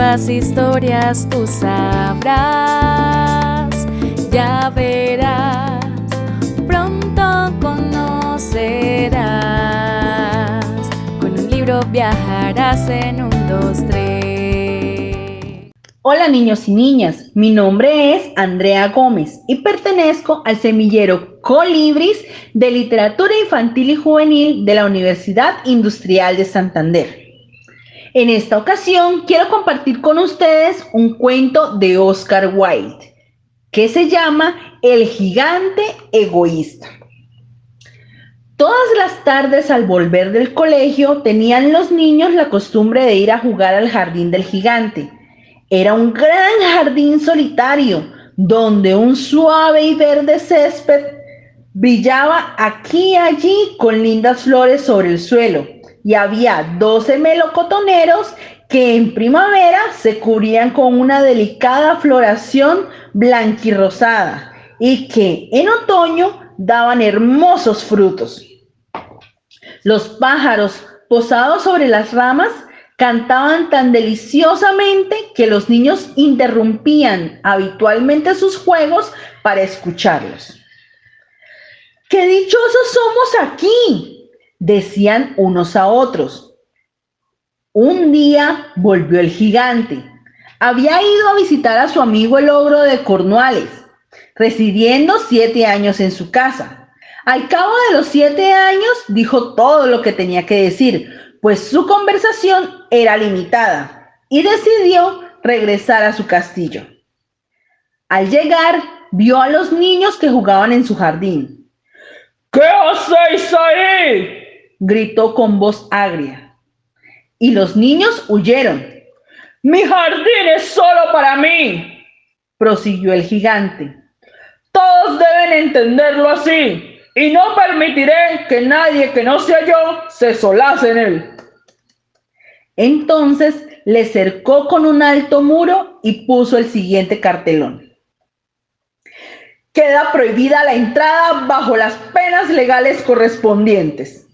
nuevas historias tú sabrás, ya verás, pronto conocerás, con un libro viajarás en 1, 2, 3. Hola niños y niñas, mi nombre es Andrea Gómez y pertenezco al semillero Colibris de Literatura Infantil y Juvenil de la Universidad Industrial de Santander. En esta ocasión quiero compartir con ustedes un cuento de Oscar Wilde que se llama El gigante egoísta. Todas las tardes al volver del colegio tenían los niños la costumbre de ir a jugar al jardín del gigante. Era un gran jardín solitario donde un suave y verde césped brillaba aquí y allí con lindas flores sobre el suelo, y había 12 melocotoneros que en primavera se cubrían con una delicada floración blanquirrosada y que en otoño daban hermosos frutos. Los pájaros posados sobre las ramas cantaban tan deliciosamente que los niños interrumpían habitualmente sus juegos para escucharlos. ¡Qué dichosos somos aquí!, decían unos a otros. Un día volvió el gigante. Había ido a visitar a su amigo el ogro de Cornualles, residiendo 7 años en su casa. Al cabo de los 7 años dijo todo lo que tenía que decir, pues su conversación era limitada, y decidió regresar a su castillo. Al llegar, vio a los niños que jugaban en su jardín. ¿Qué hacéis ahí?, gritó con voz agria. Y los niños huyeron. Mi jardín es solo para mí, prosiguió el gigante. Todos deben entenderlo así, y no permitiré que nadie que no sea yo se solace en él. Entonces le cercó con un alto muro y puso el siguiente cartelón. Queda prohibida la entrada bajo las penas legales correspondientes.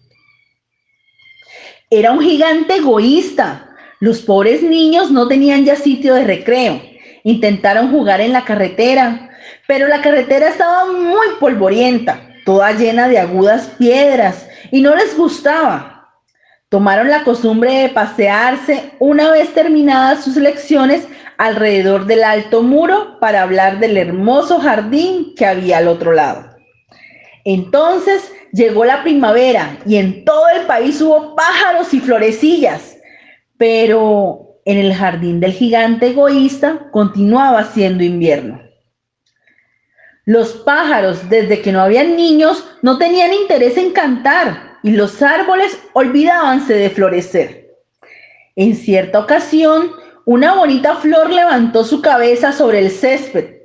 Era un gigante egoísta. Los pobres niños no tenían ya sitio de recreo. Intentaron jugar en la carretera, pero la carretera estaba muy polvorienta, toda llena de agudas piedras, y no les gustaba. Tomaron la costumbre de pasearse una vez terminadas sus lecciones alrededor del alto muro para hablar del hermoso jardín que había al otro lado. Entonces llegó la primavera y en todo el país hubo pájaros y florecillas, pero en el jardín del gigante egoísta continuaba siendo invierno. Los pájaros, desde que no habían niños, no tenían interés en cantar y los árboles olvidábanse de florecer. En cierta ocasión, una bonita flor levantó su cabeza sobre el césped,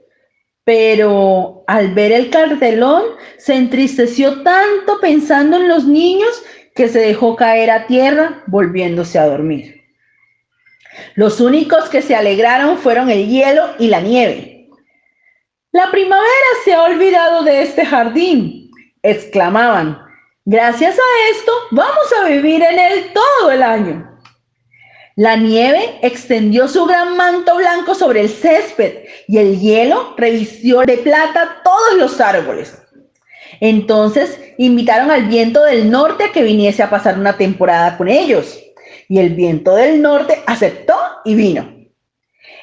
pero al ver el cartelón se entristeció tanto pensando en los niños que se dejó caer a tierra, volviéndose a dormir. Los únicos que se alegraron fueron el hielo y la nieve. «La primavera se ha olvidado de este jardín», exclamaban. «Gracias a esto vamos a vivir en él todo el año». La nieve extendió su gran manto blanco sobre el césped y el hielo revistió de plata todos los árboles. Entonces invitaron al viento del norte a que viniese a pasar una temporada con ellos, y el viento del norte aceptó y vino.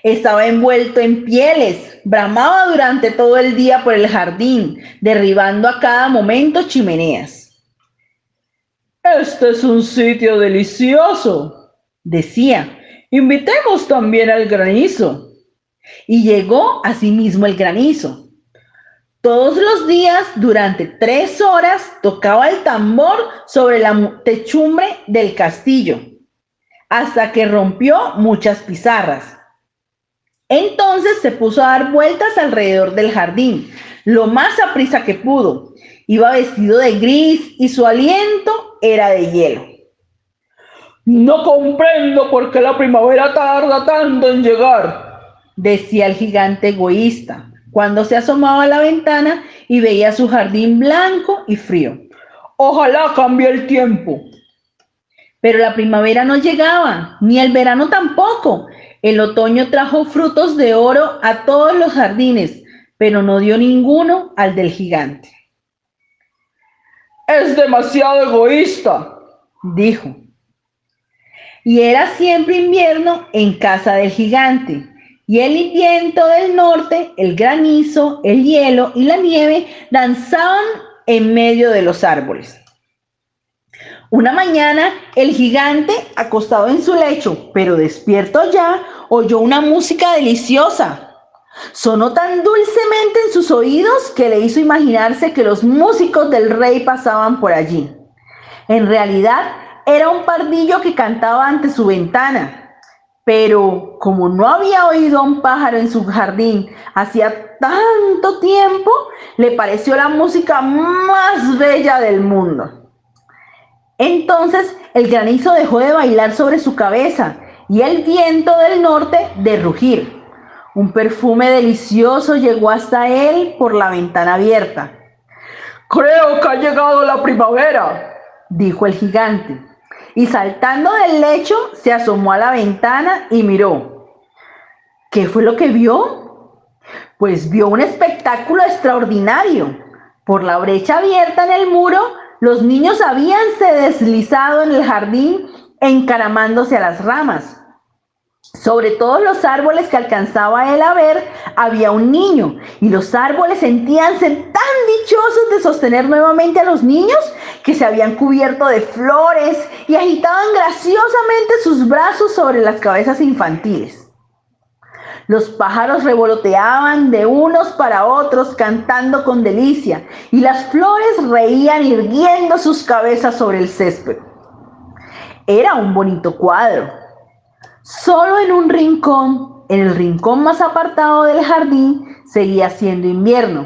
Estaba envuelto en pieles, bramaba durante todo el día por el jardín, derribando a cada momento chimeneas. «Este es un sitio delicioso», decía. «Invitemos también al granizo». Y llegó asimismo el granizo. Todos los días, durante 3 horas, tocaba el tambor sobre la techumbre del castillo, hasta que rompió muchas pizarras. Entonces se puso a dar vueltas alrededor del jardín, lo más aprisa que pudo. Iba vestido de gris y su aliento era de hielo. «No comprendo por qué la primavera tarda tanto en llegar», decía el gigante egoísta, cuando se asomaba a la ventana y veía su jardín blanco y frío. «Ojalá cambie el tiempo». Pero la primavera no llegaba, ni el verano tampoco. El otoño trajo frutos de oro a todos los jardines, pero no dio ninguno al del gigante. Es demasiado egoísta, dijo. Y era siempre invierno en casa del gigante, y el viento del norte, el granizo, el hielo y la nieve danzaban en medio de los árboles. Una mañana, el gigante, acostado en su lecho, pero despierto ya, oyó una música deliciosa. Sonó tan dulcemente en sus oídos que le hizo imaginarse que los músicos del rey pasaban por allí. En realidad, era un pardillo que cantaba ante su ventana. Pero como no había oído a un pájaro en su jardín hacía tanto tiempo, le pareció la música más bella del mundo. Entonces el granizo dejó de bailar sobre su cabeza y el viento del norte de rugir. Un perfume delicioso llegó hasta él por la ventana abierta. Creo que ha llegado la primavera, dijo el gigante, y saltando del lecho se asomó a la ventana y miró. ¿Qué fue lo que vio? Pues vio un espectáculo extraordinario. Por la brecha abierta en el muro, los niños habíanse deslizado en el jardín encaramándose a las ramas. Sobre todos los árboles que alcanzaba él a ver, había un niño, y los árboles sentíanse tan dichosos de sostener nuevamente a los niños que se habían cubierto de flores y agitaban graciosamente sus brazos sobre las cabezas infantiles. Los pájaros revoloteaban de unos para otros cantando con delicia, y las flores reían irguiendo sus cabezas sobre el césped. Era un bonito cuadro. Solo en un rincón, en el rincón más apartado del jardín, seguía siendo invierno.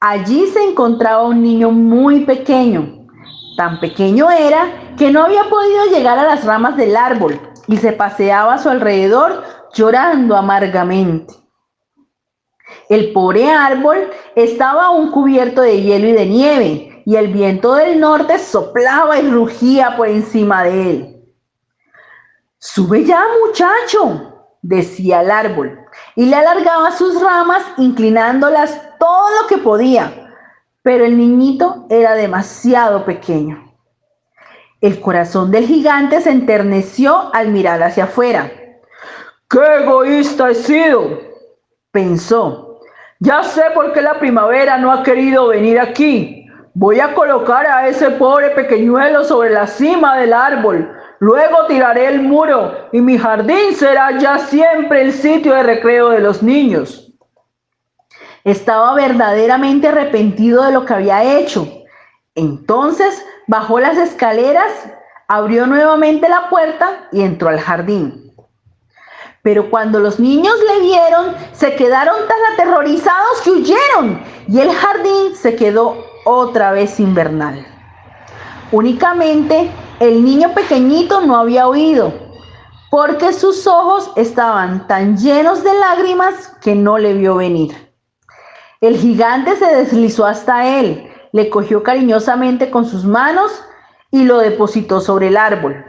Allí se encontraba un niño muy pequeño. Tan pequeño era que no había podido llegar a las ramas del árbol y se paseaba a su alrededor llorando amargamente. El pobre árbol estaba aún cubierto de hielo y de nieve, y el viento del norte soplaba y rugía por encima de él. «Sube ya, muchacho», decía el árbol, y le alargaba sus ramas, inclinándolas todo lo que podía, pero el niñito era demasiado pequeño. El corazón del gigante se enterneció al mirar hacia afuera. ¡Qué egoísta he sido!, pensó. Ya sé por qué la primavera no ha querido venir aquí. Voy a colocar a ese pobre pequeñuelo sobre la cima del árbol. Luego tiraré el muro y mi jardín será ya siempre el sitio de recreo de los niños. Estaba verdaderamente arrepentido de lo que había hecho. Entonces bajó las escaleras, abrió nuevamente la puerta y entró al jardín. Pero cuando los niños le vieron, se quedaron tan aterrorizados que huyeron, y el jardín se quedó otra vez invernal. Únicamente el niño pequeñito no había oído, porque sus ojos estaban tan llenos de lágrimas que no le vio venir. El gigante se deslizó hasta él, le cogió cariñosamente con sus manos y lo depositó sobre el árbol.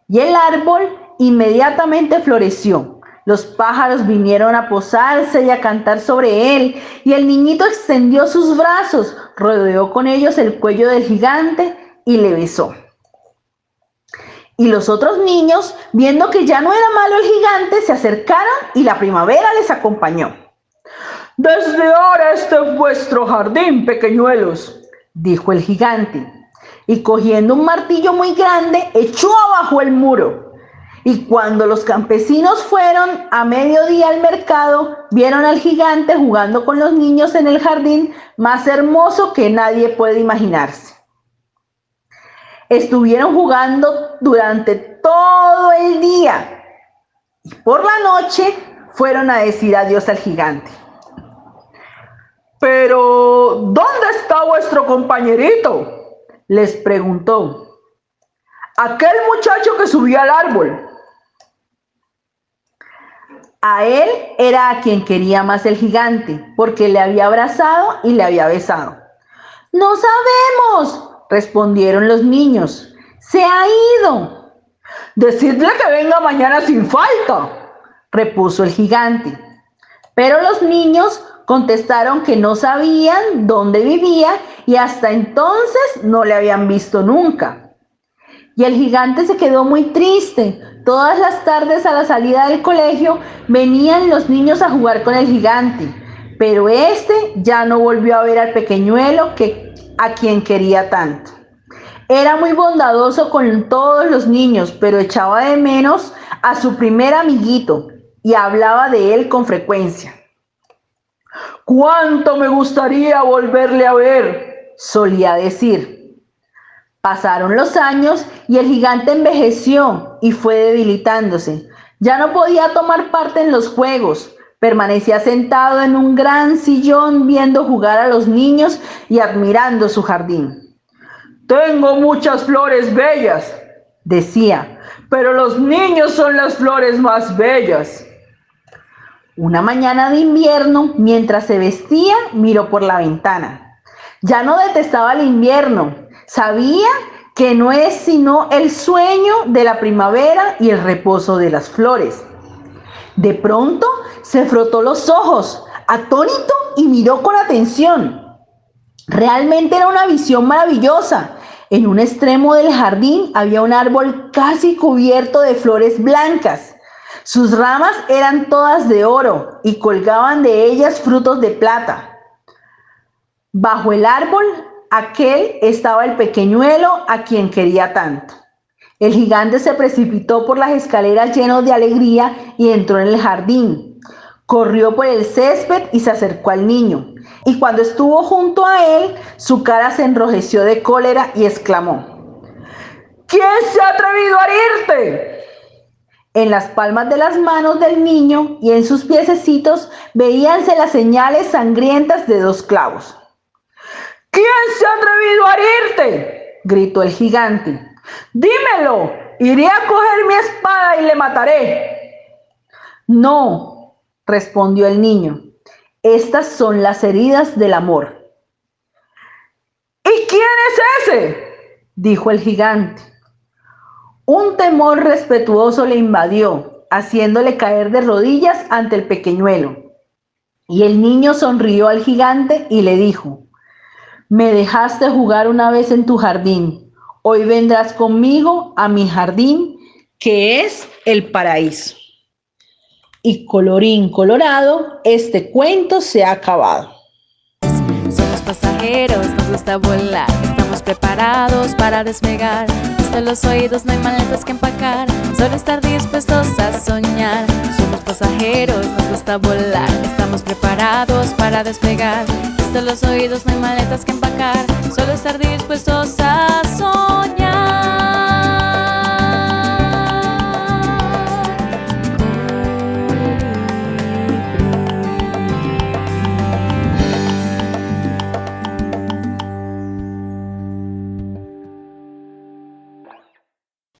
Y el árbol inmediatamente floreció. Los pájaros vinieron a posarse y a cantar sobre él, y el niñito extendió sus brazos, rodeó con ellos el cuello del gigante y le besó. Y los otros niños, viendo que ya no era malo el gigante, se acercaron y la primavera les acompañó. «Desde ahora este es vuestro jardín, pequeñuelos», dijo el gigante, y cogiendo un martillo muy grande, echó abajo el muro. Y cuando los campesinos fueron a mediodía al mercado, vieron al gigante jugando con los niños en el jardín más hermoso que nadie puede imaginarse. Estuvieron jugando durante todo el día y por la noche fueron a decir adiós al gigante. «Pero, ¿dónde está vuestro compañerito?», les preguntó. «Aquel muchacho que subió al árbol». A él era a quien quería más el gigante, porque le había abrazado y le había besado. «No sabemos», respondieron los niños. «Se ha ido». Decidle que venga mañana sin falta, repuso el gigante. Pero los niños contestaron que no sabían dónde vivía y hasta entonces no le habían visto nunca. Y el gigante se quedó muy triste. Todas las tardes a la salida del colegio venían los niños a jugar con el gigante, pero este ya no volvió a ver al pequeñuelo a quien quería tanto. Era muy bondadoso con todos los niños, pero echaba de menos a su primer amiguito y hablaba de él con frecuencia. «¿Cuánto me gustaría volverle a ver?», solía decir. Pasaron los años y el gigante envejeció y fue debilitándose. Ya no podía tomar parte en los juegos. Permanecía sentado en un gran sillón viendo jugar a los niños y admirando su jardín. «Tengo muchas flores bellas», decía, «pero los niños son las flores más bellas». Una mañana de invierno, mientras se vestía, miró por la ventana. Ya no detestaba el invierno. Sabía que no es sino el sueño de la primavera y el reposo de las flores. De pronto se frotó los ojos, atónito, y miró con atención. Realmente era una visión maravillosa. En un extremo del jardín había un árbol casi cubierto de flores blancas. Sus ramas eran todas de oro y colgaban de ellas frutos de plata. Bajo el árbol aquel estaba el pequeñuelo a quien quería tanto. El gigante se precipitó por las escaleras lleno de alegría y entró en el jardín. Corrió por el césped y se acercó al niño. Y cuando estuvo junto a él, su cara se enrojeció de cólera y exclamó: «¿Quién se ha atrevido a herirte?». En las palmas de las manos del niño y en sus piececitos veíanse las señales sangrientas de 2 clavos. «¿Quién se ha atrevido a herirte?», gritó el gigante. «Dímelo, iré a coger mi espada y le mataré». «No», respondió el niño, «estas son las heridas del amor». «¿Y quién es ese?», dijo el gigante. Un temor respetuoso le invadió, haciéndole caer de rodillas ante el pequeñuelo. Y el niño sonrió al gigante y le dijo: «Me dejaste jugar una vez en tu jardín. Hoy vendrás conmigo a mi jardín, que es el paraíso». Y colorín colorado, este cuento se ha acabado. Somos pasajeros, nos gusta volar, estamos preparados para despegar. Hasta los oídos no hay maletas que empacar, solo estar dispuestos a soñar. Somos pasajeros, nos gusta volar, estamos preparados para despegar. Hasta los oídos no hay maletas que empacar, solo estar dispuestos a